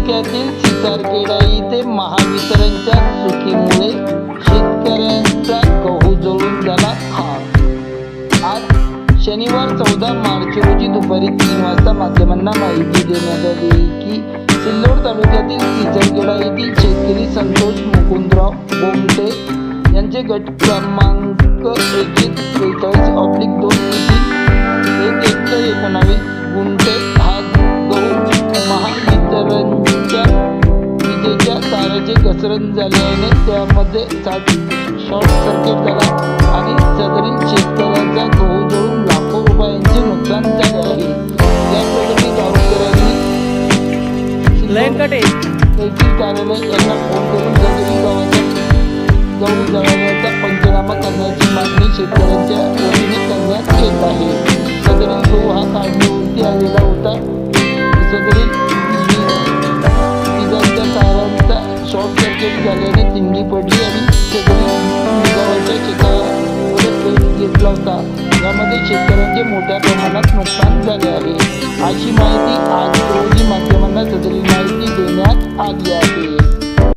तालुक्यातील सितारखेडा येथे महावितरणच्या चुकीमुळे शेतकऱ्यांचा गहू जळून झाला खाक। आज शनिवार 14 मार्च रोजी दुपारी 3 वाजता माध्यमांना माहिती देण्यात आली की सिल्लोड तालुक्यातील सितारखेडा येथील शेतकरी संतोष मुकुंदराव गोमटे यांचे गट क्रमांक 2143/2 येथील 1 गुंठे हा गहू महावितरणच्या विजेच्या ताराची घसरण झाल्याने त्यामध्ये शॉर्ट सर्किट झाला आणि सदरील शेतकऱ्यांचा गहू जळून लाखो रुपयांचे नुकसान झाले आहे। या प्रकरणी गावकऱ्यांनी तहसील कार्यालय यांना फोन करून सदरील गहू जळवण्याचा पंचनामा करण्याची मागणी शेतकऱ्यांच्या वतीने करण्यात येत आहे। सदरील गहू हा काढणीवरती आलेला होता। सदरील विजांच्या तारांचा शॉर्ट सर्किट झाल्याने तिंडी पडली आणि सदरील गव्हाच्या शेतावर पेट घेतला होता। यामध्ये शेतकऱ्यांचे मोठ्या प्रमाणात नुकसान झाले आहे। अशी माहिती आज रोजी माध्यमांना सदरील माहिती देण्यात आली आहे।